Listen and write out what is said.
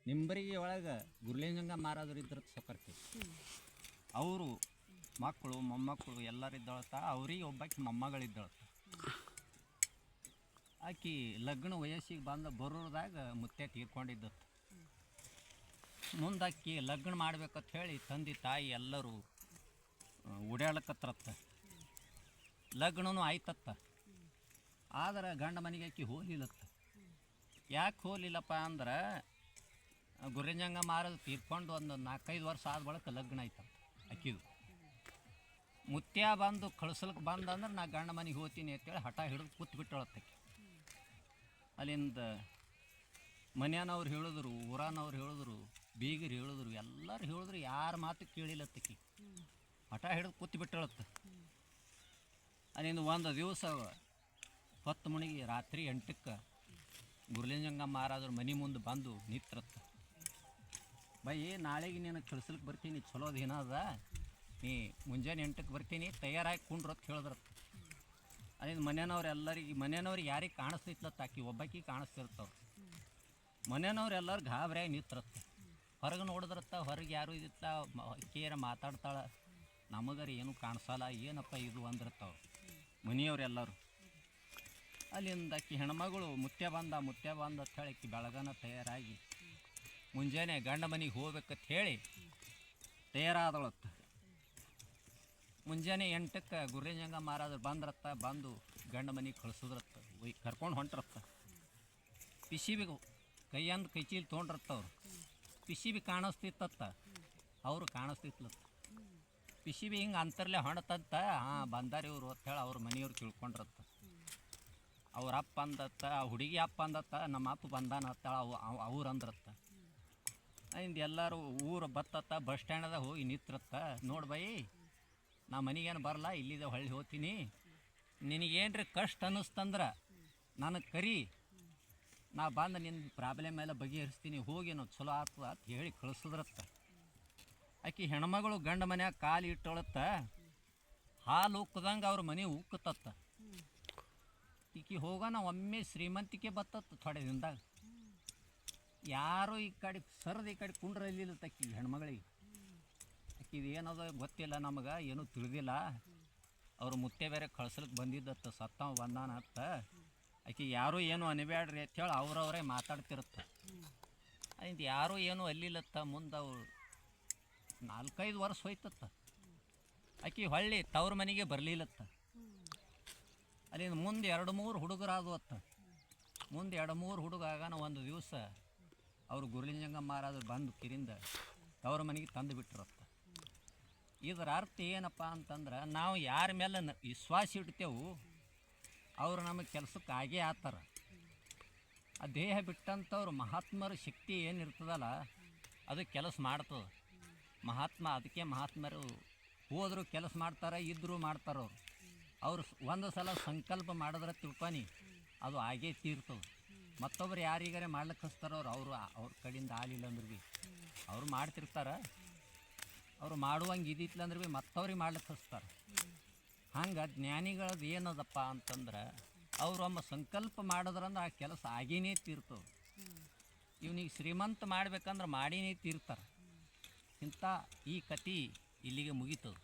ನಿಂಬರಿಗೆ ಒಳಗೆ ಗುರ್ಲಿಂಜಂಗ ಮಾರಾದ್ರು ಇದ್ರ ಸೊಕರ್ತಿ ಅವರು ಮಕ್ಕಳು ಮೊಮ್ಮಕ್ಕಳು ಎಲ್ಲರಿದ್ದಳತ್ತ ಅವ್ರಿಗೆ ಒಬ್ಬಾಕಿ ಮೊಮ್ಮಗಳಿದ್ದಳತ್ತ. ಆಕಿ ಲಗ್ನ ವಯಸ್ಸಿಗೆ ಬಂದು ಬರೋದಾಗ ಮುತ್ತೆ ತೀರ್ಕೊಂಡಿದ್ದತ್ತು. ಮುಂದಾಕಿ ಲಗ್ನ ಮಾಡ್ಬೇಕಂತ ಹೇಳಿ ತಂದೆ ತಾಯಿ ಎಲ್ಲರೂ ಓಡಾಡ್ಲಕತ್ರತ್ತ. ಲಗ್ನೂ ಆಯ್ತತ್ತ. ಆದ್ರೆ ಗಂಡ ಮನೆಗೆ ಆಕಿ ಹೋಗ್ಲಿಲ್ಲತ್ತ. ಯಾಕೆ ಹೋಗ್ಲಿಲ್ಲಪ್ಪ ಅಂದ್ರೆ ಗುರ್ಲಿಂಜಂಗ ಮಾರದು ತೀರ್ಕೊಂಡು ಒಂದು 4-5 ವರ್ಷ ಆದ ಬಳಿಕ ಲಗ್ನ ಆಯ್ತಂತ ಆಕಿದು. ಮುತ್ಯ ಬಂದು ಕಳ್ಸಲಿಕ್ಕೆ ಬಂದಂದ್ರೆ ನಾ ಗಂಡ ಮನೆಗೆ ಹೋಗ್ತೀನಿ ಅಂತೇಳಿ ಹಠ ಹಿಡಿದು ಕೂತ್ ಬಿಟ್ಟಳತ್ತಕ್ಕೆ. ಅಲ್ಲಿಂದ ಮನೆಯವ್ರು ಹೇಳಿದ್ರು, ಊರನವ್ರು ಹೇಳಿದ್ರು, ಬೀಗರು ಹೇಳಿದ್ರು, ಎಲ್ಲರೂ ಹೇಳಿದ್ರು, ಯಾರ ಮಾತು ಕೇಳಿಲ್ಲತ್ತಕ್ಕೆ. ಹಠ ಹಿಡಿದು ಕೂತ್ ಬಿಟ್ಟಳತ್ತ. ಅಲ್ಲಿಂದ ಒಂದು ದಿವಸ 10 ಮಣಿಗೆ ರಾತ್ರಿ 8ಕ್ಕೆ ಗುರ್ಲಿಂಜಂಗ ಮಾರಾದ್ರು ಮನೆ ಮುಂದೆ ಬಂದು ನಿಂತ್ರತ್ತ. ಬೈ ನಾಳೆಗೆ ನೀನು ಕಳ್ಸಲಿಕ್ಕೆ ಬರ್ತೀನಿ, ಚಲೋ ದಿನ ಅದ, ನೀ ಮುಂಜಾನೆ 8ಕ್ಕೆ ಬರ್ತೀನಿ, ತಯಾರಾಗಿ ಕುಂಡ್ರತ್ ಹೇಳಿದ್ರತ್ತ. ಅಲ್ಲಿಂದ ಮನೆಯವ್ರಿಗೆ ಯಾರಿಗೆ ಕಾಣಿಸ್ತೈತ್ಲತ್ತ, ಆಕಿ ಒಬ್ಬಾಕಿ ಕಾಣಿಸ್ತಿರ್ತಾವ. ಮನೆಯವ್ರು ಎಲ್ಲರೂ ಗಾಬರಿಯಾಗಿ ನಿಂತ್ರತ್ತ. ಹೊರಗೆ ನೋಡಿದ್ರತ್ತ, ಹೊರಗೆ ಯಾರು ಇದಿತ್ತ, ಕೇರ ಮಾತಾಡ್ತಾಳೆ, ನಮಗರ ಏನೂ ಕಾಣಿಸಲ್ಲ, ಏನಪ್ಪ ಇದು ಅಂದಿರ್ತಾವ ಮನೆಯವ್ರೆಲ್ಲರೂ. ಅಲ್ಲಿಂದ ಆಕಿ ಹೆಣ್ಮಗಳು ಮುತ್ಯ ಬಂದ ಅಂತ ಹೇಳಿ ಆಕಿ ಬೆಳಗನ ತಯಾರಾಗಿ ಮುಂಜಾನೆ ಗಂಡ ಮನೆಗೆ ಹೋಗ್ಬೇಕಂತ ಹೇಳಿ ತಯಾರಾದಳತ್ತ. ಮುಂಜಾನೆ 8ಕ್ಕೆ ಗುರ್ಲಿಂಜಂಗ ಮಾರಾದ್ರು ಬಂದ್ರತ್ತ. ಬಂದು ಗಂಡ ಮನೆಗೆ ಕಳ್ಸಿದ್ರತ್ತ, ಕರ್ಕೊಂಡು ಹೊಂಟ್ರತ್ತ. ಪಿಸಿಬಿಗೆ ಕೈ ಚೀಲ ತೊಗೊಂಡ್ರತ್ತ. ಅವರು ಪಿಸಿಬಿ ಕಾಣಿಸ್ತಿತ್ತತ್ತ, ಅವರು ಕಾಣಿಸ್ತಿತ್ಲತ್ತ. ಪಿಸಿಬಿ ಹಿಂಗೆ ಅಂತರ್ಲೆ ಹೊಣತಂತ, ಬಂದಾರ ಇವರು ಅಂತ ಹೇಳಿ ಅವ್ರ ಮನೆಯವ್ರು ತಿಳ್ಕೊಂಡ್ರತ್ತ. ಅವ್ರ ಅಪ್ಪ ಅಂದತ್ತ, ಹುಡುಗಿ ಅಪ್ಪ ಅಂದತ್ತ, ನಮ್ಮ ಅಪ್ಪ ಬಂದಾನ ಅತ್ತಾಳ ಅವ್ರು ಅಂದ್ರತ್ತ. ಇಂದು ಎಲ್ಲರೂ ಊರು ಬತ್ತತ್ತ. ಬಸ್ ಸ್ಟ್ಯಾಂಡ್ದಾಗ ಹೋಗಿ ನಿಂತ್ರತ್ತ. ನೋಡಿ ಬೈ, ನಾ ಮನೆಗೇನು ಬರಲ್ಲ, ಇಲ್ಲಿದೆ ಹೊಳ್ಳಿ ಹೋಗ್ತೀನಿ, ನಿನಗೇನ್ರಿ ಕಷ್ಟ ಅನ್ನಿಸ್ತಂದ್ರೆ ನನಗೆ ಕರಿ, ನಾ ಬಂದು ನಿನ್ನ ಪ್ರಾಬ್ಲಮ್ ಎಲ್ಲ ಬಗೆಹರಿಸ್ತೀನಿ, ಹೋಗಿ ನಾವು ಚಲೋ ಆಗ್ತದ ಅಂತ ಹೇಳಿ ಕಳಿಸಿದ್ರತ್ತ. ಆಕಿ ಹೆಣ್ಮಗಳು ಗಂಡ ಮನ್ಯಾಗ ಕಾಲು ಇಟ್ಟೊಳತ್ತ. ಹಾಲು ಉಕ್ಕದಂಗೆ ಅವ್ರ ಮನೆ ಉಕ್ಕತತ್ತ. ಈಕಿ ಹೋಗೋಣ ಒಮ್ಮೆ ಶ್ರೀಮಂತಿಕೆ ಬತ್ತತ್ತ. ಥೊಡೆ ದಿನದಾಗ ಯಾರು ಈ ಕಡೆ ಸರ್ದು ಈ ಕಡೆ ಕುಂಡ್ರಲ್ಲಿಲ್ಲತ್ತಕ್ಕಿ ಹೆಣ್ಮಗಳಿಗೆ. ಆಕಿದು ಏನದ ಗೊತ್ತಿಲ್ಲ, ನಮಗೆ ಏನೂ ತಿಳಿದಿಲ್ಲ. ಅವರು ಮುತ್ತೆ ಬೇರೆ ಕಳ್ಸಲಿಕ್ಕೆ ಬಂದಿದ್ದತ್ತ, ಸತ್ತವ ಬಂದಾನ ಅತ್ತ. ಆಕೆ ಯಾರೂ ಏನೂ ಅನಿಬ್ಯಾಡ್ರಿ ಅಂತೇಳಿ ಅವ್ರವರೇ ಮಾತಾಡ್ತಿರತ್ತ. ಅದಿಂದ ಯಾರೂ ಏನೂ ಅಲ್ಲಿಲ್ಲತ್ತ. ಮುಂದೆ ಅವ್ರು 4-5 ವರ್ಷ ಹೋಯ್ತತ್ತ. ಆಕೆ ಹೊಳ್ಳಿ ತವ್ರ ಮನೆಗೆ ಬರಲಿಲ್ಲತ್ತ. ಅಲ್ಲಿಂದ ಮುಂದೆ 2-3 ಹುಡುಗರಾದವತ್ತ. ಮುಂದೆ 2-3 ಹುಡುಗ ಆಗಾನ ಒಂದು ದಿವಸ ಅವರು ಗುರ್ಲಿಂಜಂಗ ಮಾರಾದ್ರು ಬಂದು ಕಿರಿಂದ ತವ್ರ ಮನೆಗೆ ತಂದು ಬಿಟ್ಟಿರತ್ತ. ಇದರ ಅರ್ಥ ಏನಪ್ಪ ಅಂತಂದ್ರೆ, ನಾವು ಯಾರ ಮೇಲೆ ವಿಶ್ವಾಸ ಇಡ್ತೇವೆ ಅವರು ನಮಗೆ ಕೆಲಸಕ್ಕೆ ಆಗೇ ಆತಾರ. ಆ ದೇಹ ಬಿಟ್ಟಂಥವ್ರು ಮಹಾತ್ಮರ ಶಕ್ತಿ ಏನಿರ್ತದಲ್ಲ ಅದು ಕೆಲಸ ಮಾಡ್ತದೆ. ಅದಕ್ಕೆ ಮಹಾತ್ಮರು ಹೋದರೂ ಕೆಲಸ ಮಾಡ್ತಾರೆ, ಇದ್ದರೂ ಮಾಡ್ತಾರೆ. ಅವರು ಒಂದು ಸಲ ಸಂಕಲ್ಪ ಮಾಡಿದ್ರೆ ತಿಳ್ಕೊನಿ ಅದು ಆಗೇ ತೀರ್ತದೆ. ಮತ್ತೊಬ್ರು ಯಾರಿಗಾರೆ ಮಾಡ್ಲಿಕ್ಕೆ ಹಚ್ತಾರವ್ರು, ಅವ್ರ ಕಡೆಯಿಂದ ಆಗಲಿಲ್ಲ ಅಂದ್ರೆ ಭೀ ಅವರು ಮಾಡ್ತಿರ್ತಾರೆ. ಅವರು ಮಾಡುವಂಗೆ ಇದಿತ್ತು ಅಂದ್ರೆ ಭೀ ಮತ್ತವ್ರಿಗೆ ಮಾಡ್ಲಿಕ್ಕೆ ಹಚ್ತಾರೆ. ಹಂಗೆ ಜ್ಞಾನಿಗಳದ್ದು ಏನದಪ್ಪ ಅಂತಂದ್ರೆ, ಅವರೊಮ್ಮ ಸಂಕಲ್ಪ ಮಾಡಿದ್ರಂದ್ರೆ ಆ ಕೆಲಸ ಆಗೇನೇ ತೀರ್ತವೆ. ಇವನಿಗೆ ಶ್ರೀಮಂತ ಮಾಡ್ಬೇಕಂದ್ರೆ ಮಾಡಿನೇ ತೀರ್ತಾರೆ. ಇಂಥ ಈ ಕತೆ ಇಲ್ಲಿಗೆ ಮುಗೀತದೆ.